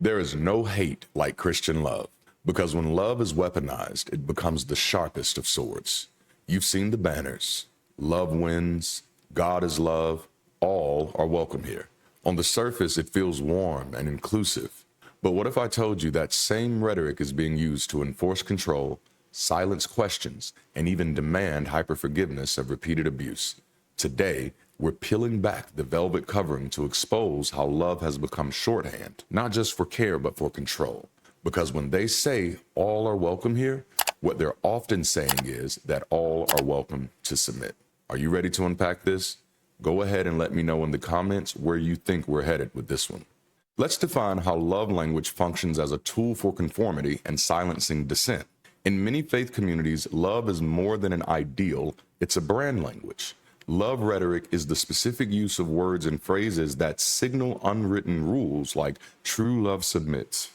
There is no hate like Christian love, because when love is weaponized, it becomes the sharpest of swords. You've seen the banners. Love wins, God is love, all are welcome here. On the surface, it feels warm and inclusive. But what if I told you that same rhetoric is being used to enforce control, silence questions, and even demand hyper-forgiveness of repeated abuse? Today, we're peeling back the velvet covering to expose how love has become shorthand, not just for care, but for control. Because when they say all are welcome here, what they're often saying is that all are welcome to submit. Are you ready to unpack this? Go ahead and let me know in the comments where you think we're headed with this one. Let's define how love language functions as a tool for conformity and silencing dissent. In many faith communities, love is more than an ideal, it's a brand language. Love rhetoric is the specific use of words and phrases that signal unwritten rules like true love submits,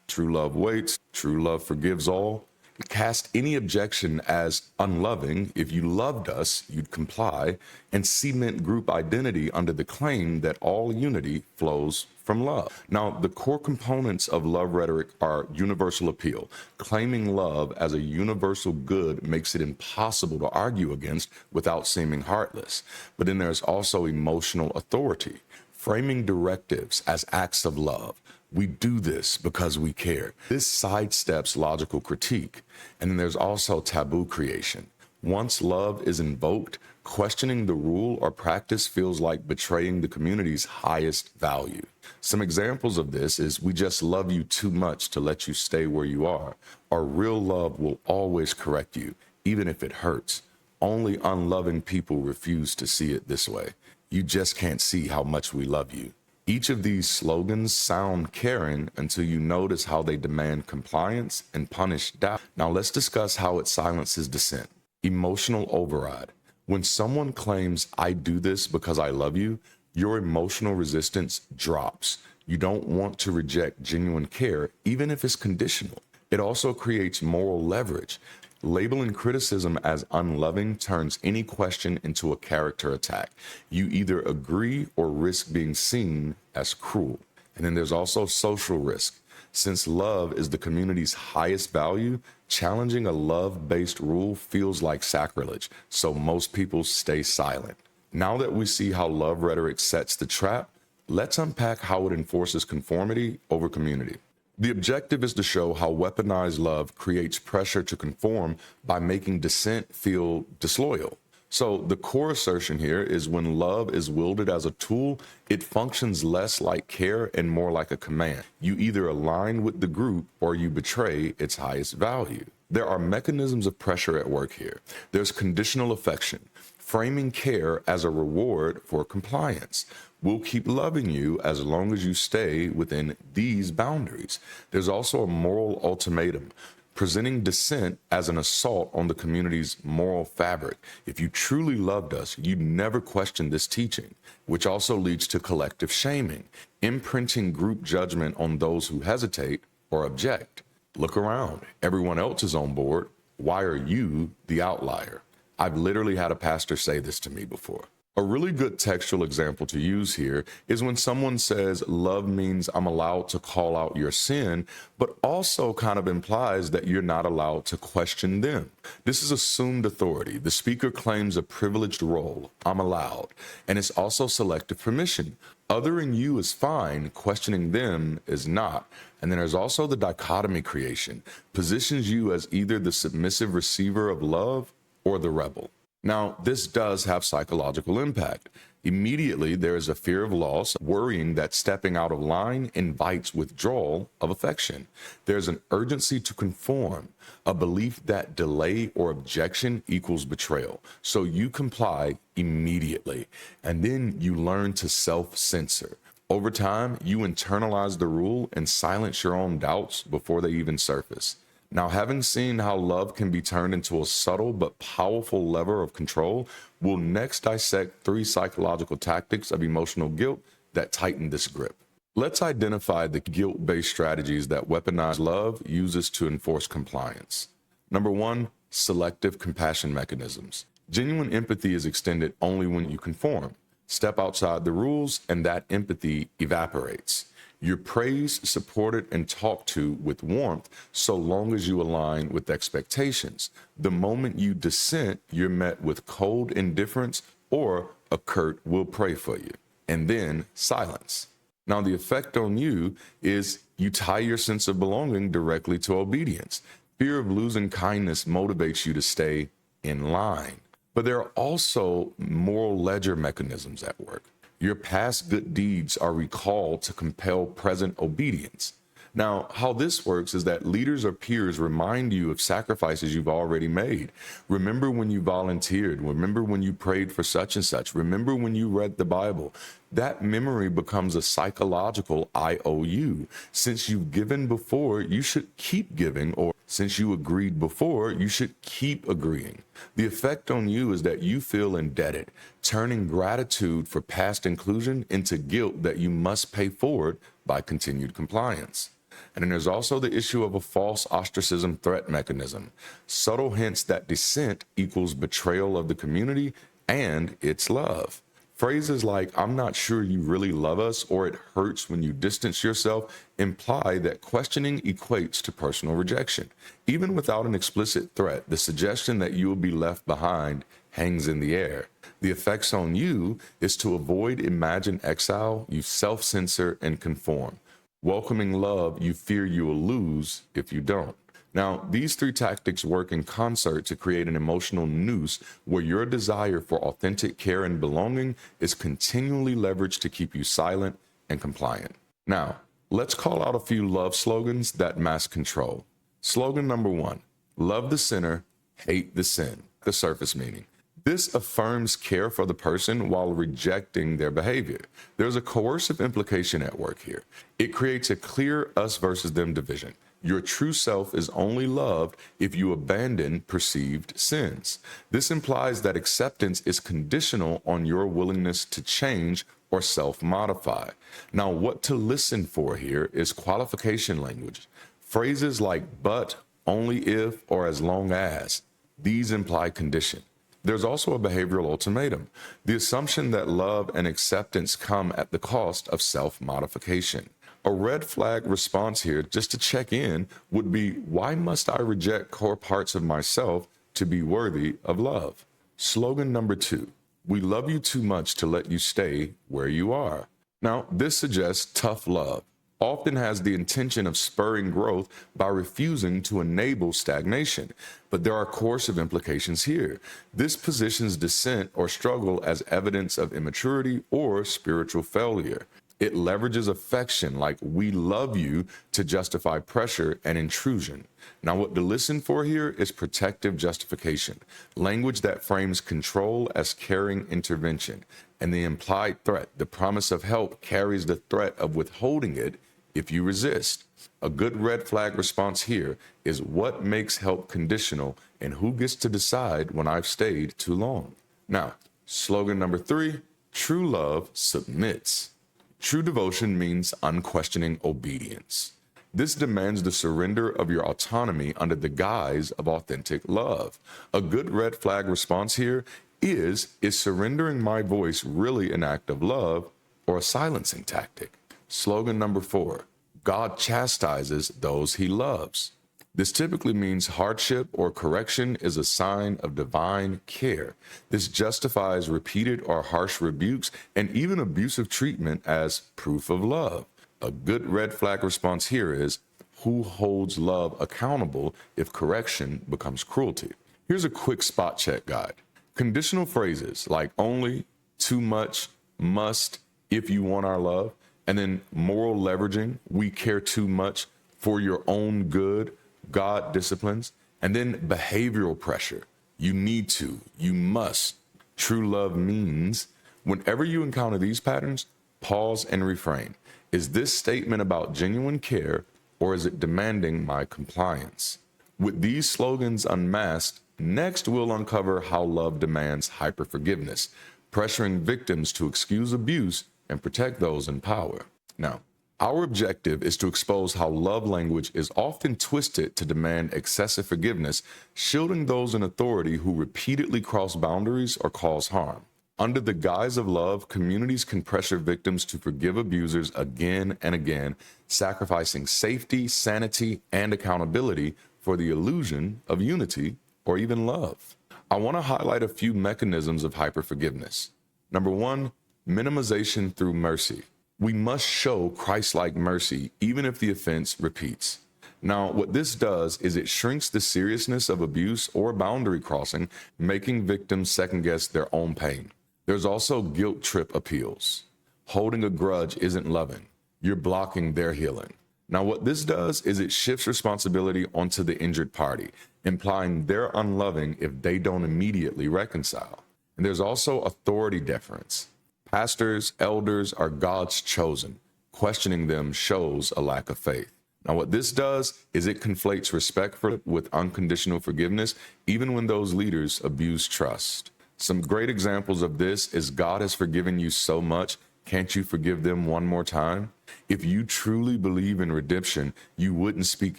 true love waits, true love forgives all. Cast any objection as unloving. If you loved us, you'd comply, and cement group identity under the claim that all unity flows from love. Now, the core components of love rhetoric are universal appeal. Claiming love as a universal good makes it impossible to argue against without seeming heartless. But then there's also emotional authority, framing directives as acts of love. We do this because we care. This sidesteps logical critique. And then there's also taboo creation. Once love is invoked, questioning the rule or practice feels like betraying the community's highest value. Some examples of this is we just love you too much to let you stay where you are. Or real love will always correct you, even if it hurts. Only unloving people refuse to see it this way. You just can't see how much we love you. Each of these slogans sound caring until you notice how they demand compliance and punish doubt. Now let's discuss how it silences dissent. Emotional override. When someone claims, I do this because I love you, your emotional resistance drops. You don't want to reject genuine care, even if it's conditional. It also creates moral leverage. Labeling criticism as unloving turns any question into a character attack. You either agree or risk being seen as cruel. And then there's also social risk. Since love is the community's highest value, challenging a love-based rule feels like sacrilege, so most people stay silent. Now that we see how love rhetoric sets the trap, let's unpack how it enforces conformity over community. The objective is to show how weaponized love creates pressure to conform by making dissent feel disloyal. So the core assertion here is when love is wielded as a tool, it functions less like care and more like a command. You either align with the group or you betray its highest value. There are mechanisms of pressure at work here. There's conditional affection, framing care as a reward for compliance. We'll keep loving you as long as you stay within these boundaries. There's also a moral ultimatum, presenting dissent as an assault on the community's moral fabric. If you truly loved us, you'd never question this teaching, which also leads to collective shaming, imprinting group judgment on those who hesitate or object. Look around. Everyone else is on board. Why are you the outlier? I've literally had a pastor say this to me before. A really good textual example to use here is when someone says love means I'm allowed to call out your sin, but also kind of implies that you're not allowed to question them. This is assumed authority. The speaker claims a privileged role, I'm allowed, and it's also selective permission. Othering you is fine, questioning them is not. And then there's also the dichotomy creation, positions you as either the submissive receiver of love or the rebel. Now, this does have psychological impact. Immediately, there is a fear of loss, worrying that stepping out of line invites withdrawal of affection. There's an urgency to conform, a belief that delay or objection equals betrayal. So you comply immediately, and then you learn to self-censor. Over time, you internalize the rule and silence your own doubts before they even surface. Now, having seen how love can be turned into a subtle but powerful lever of control, we'll next dissect 3 psychological tactics of emotional guilt that tighten this grip. Let's identify the guilt-based strategies that weaponized love uses to enforce compliance. Number 1, selective compassion mechanisms. Genuine empathy is extended only when you conform. Step outside the rules, and that empathy evaporates. You're praised, supported, and talked to with warmth so long as you align with expectations. The moment you dissent, you're met with cold indifference or a curt "we'll pray for you," and then silence. Now, the effect on you is you tie your sense of belonging directly to obedience. Fear of losing kindness motivates you to stay in line. But there are also moral ledger mechanisms at work. Your past good deeds are recalled to compel present obedience. Now, how this works is that leaders or peers remind you of sacrifices you've already made. Remember when you volunteered. Remember when you prayed for such and such. Remember when you read the Bible. That memory becomes a psychological IOU. Since you've given before, you should keep giving, or since you agreed before, you should keep agreeing. The effect on you is that you feel indebted, turning gratitude for past inclusion into guilt that you must pay forward by continued compliance. And then there's also the issue of a false ostracism threat mechanism. Subtle hints that dissent equals betrayal of the community and its love. Phrases like, "I'm not sure you really love us," or "it hurts when you distance yourself," imply that questioning equates to personal rejection. Even without an explicit threat, the suggestion that you will be left behind hangs in the air. The effects on you is to avoid imagined exile, you self-censor and conform. Welcoming love, you fear you will lose if you don't. Now, these three tactics work in concert to create an emotional noose where your desire for authentic care and belonging is continually leveraged to keep you silent and compliant. Now, let's call out a few love slogans that mask control. Slogan number 1, love the sinner, hate the sin. The surface meaning. This affirms care for the person while rejecting their behavior. There's a coercive implication at work here. It creates a clear us versus them division. Your true self is only loved if you abandon perceived sins. This implies that acceptance is conditional on your willingness to change or self-modify. Now, what to listen for here is qualification language. Phrases like "but," "only if," or "as long as." These imply condition. There's also a behavioral ultimatum, the assumption that love and acceptance come at the cost of self-modification. A red flag response here, just to check in, would be, why must I reject core parts of myself to be worthy of love? Slogan number 2, we love you too much to let you stay where you are. Now, this suggests tough love, often has the intention of spurring growth by refusing to enable stagnation. But there are coercive implications here. This positions dissent or struggle as evidence of immaturity or spiritual failure. It leverages affection like "we love you" to justify pressure and intrusion. Now, what to listen for here is protective justification, language that frames control as caring intervention, and the implied threat, the promise of help, carries the threat of withholding it if you resist. A good red flag response here is, what makes help conditional and who gets to decide when I've stayed too long? Now, slogan number 3, true love submits. True devotion means unquestioning obedience. This demands the surrender of your autonomy under the guise of authentic love. A good red flag response here is surrendering my voice really an act of love or a silencing tactic? Slogan number 4, God chastises those he loves. This typically means hardship or correction is a sign of divine care. This justifies repeated or harsh rebukes and even abusive treatment as proof of love. A good red flag response here is, who holds love accountable if correction becomes cruelty? Here's a quick spot check guide. Conditional phrases like only, too much, must, if you want our love, and then moral leveraging, we care too much, for your own good, God disciplines, and then behavioral pressure, you need to, you must. True love means, whenever you encounter these patterns, pause and refrain. Is this statement about genuine care, or is it demanding my compliance? With these slogans unmasked, next we'll uncover how love demands hyperforgiveness, pressuring victims to excuse abuse and protect those in power. Now, our objective is to expose how love language is often twisted to demand excessive forgiveness, shielding those in authority who repeatedly cross boundaries or cause harm. Under the guise of love, communities can pressure victims to forgive abusers again and again, sacrificing safety, sanity, and accountability for the illusion of unity or even love. I want to highlight a few mechanisms of hyperforgiveness. Number one, minimization through mercy. We must show Christ-like mercy even if the offense repeats. Now, what this does is it shrinks the seriousness of abuse or boundary crossing, making victims second-guess their own pain. There's also guilt trip appeals. Holding a grudge isn't loving. You're blocking their healing. Now, what this does is it shifts responsibility onto the injured party, implying they're unloving if they don't immediately reconcile. And there's also authority deference. Pastors, elders are God's chosen. Questioning them shows a lack of faith. Now, what this does is it conflates respect with unconditional forgiveness, even when those leaders abuse trust. Some great examples of this is God has forgiven you so much, can't you forgive them one more time? If you truly believe in redemption, you wouldn't speak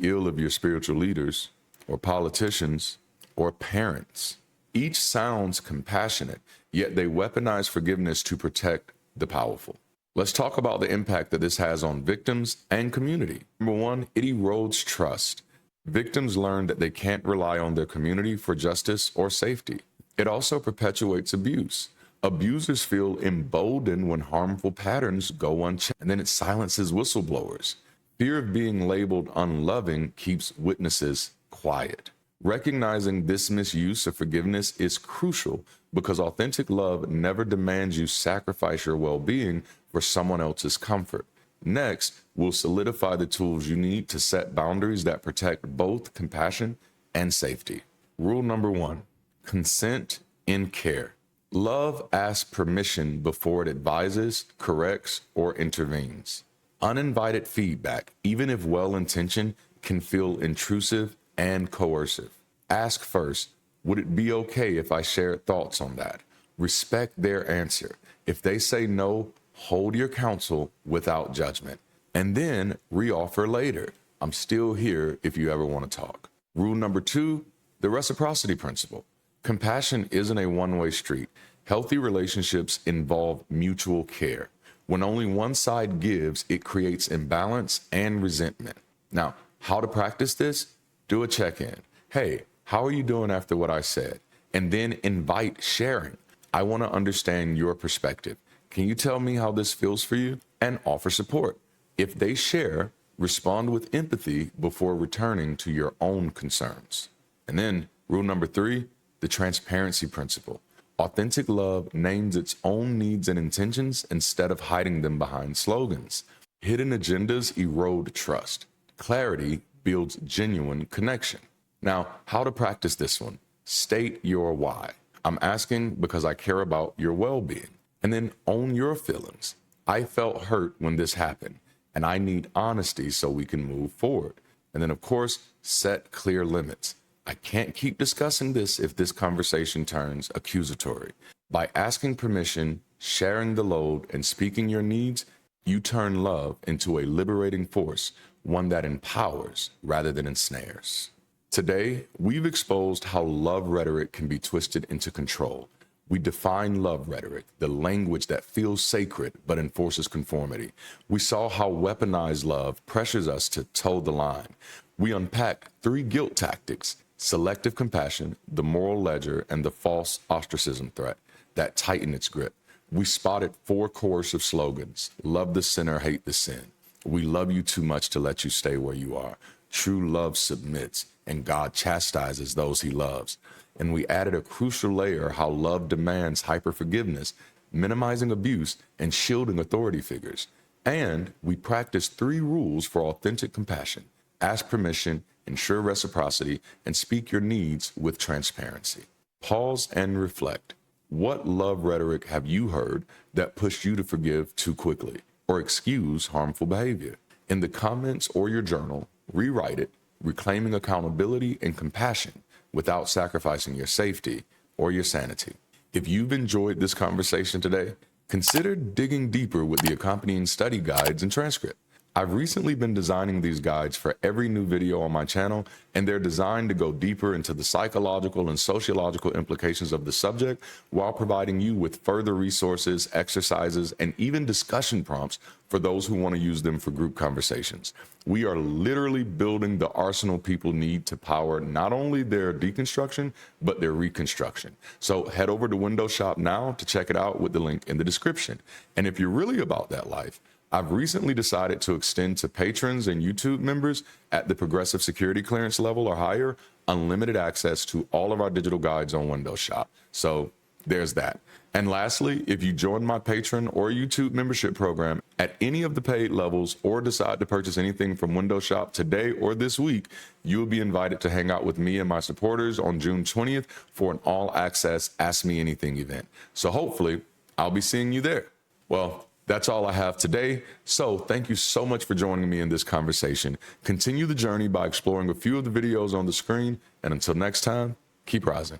ill of your spiritual leaders or politicians or parents. Each sounds compassionate, yet they weaponize forgiveness to protect the powerful. Let's talk about the impact that this has on victims and community. Number one, it erodes trust. Victims learn that they can't rely on their community for justice or safety. It also perpetuates abuse. Abusers feel emboldened when harmful patterns go unchecked, and then it silences whistleblowers. Fear of being labeled unloving keeps witnesses quiet. Recognizing this misuse of forgiveness is crucial because authentic love never demands you sacrifice your well-being for someone else's comfort. Next, we'll solidify the tools you need to set boundaries that protect both compassion and safety. Rule number one, consent in care. Love asks permission before it advises, corrects, or intervenes. Uninvited feedback, even if well-intentioned, can feel intrusive and coercive. Ask first, would it be okay if I shared thoughts on that? Respect their answer. If they say no, hold your counsel without judgment. And then reoffer later. I'm still here if you ever want to talk. Rule number two, the reciprocity principle. Compassion isn't a one-way street. Healthy relationships involve mutual care. When only one side gives, it creates imbalance and resentment. Now, how to practice this? Do a check-in. Hey, how are you doing after what I said? And then invite sharing. I want to understand your perspective. Can you tell me how this feels for you? And offer support. If they share, respond with empathy before returning to your own concerns. And then rule number three, the transparency principle. Authentic love names its own needs and intentions instead of hiding them behind slogans. Hidden agendas erode trust. Clarity builds genuine connection. Now, how to practice this one? State your why. I'm asking because I care about your well-being. And then own your feelings. I felt hurt when this happened, and I need honesty so we can move forward. And then, of course, set clear limits. I can't keep discussing this if this conversation turns accusatory. By asking permission, sharing the load, and speaking your needs, you turn love into a liberating force, one that empowers rather than ensnares. Today, we've exposed how love rhetoric can be twisted into control. We define love rhetoric, the language that feels sacred but enforces conformity. We saw how weaponized love pressures us to toe the line. We unpacked 3 guilt tactics: selective compassion, the moral ledger, and the false ostracism threat that tighten its grip. We spotted 4 coercive slogans: love the sinner, hate the sin. We love you too much to let you stay where you are. True love submits, and God chastises those he loves. And we added a crucial layer: how love demands hyperforgiveness, minimizing abuse, and shielding authority figures. And we practiced 3 rules for authentic compassion: ask permission, ensure reciprocity, and speak your needs with transparency. Pause and reflect. What love rhetoric have you heard that pushed you to forgive too quickly or excuse harmful behavior? In the comments or your journal, rewrite it, reclaiming accountability and compassion without sacrificing your safety or your sanity. If you've enjoyed this conversation today, consider digging deeper with the accompanying study guides and transcript. I've recently been designing these guides for every new video on my channel, and they're designed to go deeper into the psychological and sociological implications of the subject while providing you with further resources, exercises, and even discussion prompts for those who want to use them for group conversations. We are literally building the arsenal people need to power not only their deconstruction, but their reconstruction. So head over to Windows Shop now to check it out with the link in the description. And if you're really about that life, I've recently decided to extend to patrons and YouTube members at the progressive security clearance level or higher unlimited access to all of our digital guides on Windows Shop. So there's that. And lastly, if you join my patron or YouTube membership program at any of the paid levels or decide to purchase anything from Windows Shop today or this week, you will be invited to hang out with me and my supporters on June 20th for an all-access Ask Me Anything event. So hopefully I'll be seeing you there. Well, that's all I have today. So thank you so much for joining me in this conversation. Continue the journey by exploring a few of the videos on the screen. And until next time, keep rising.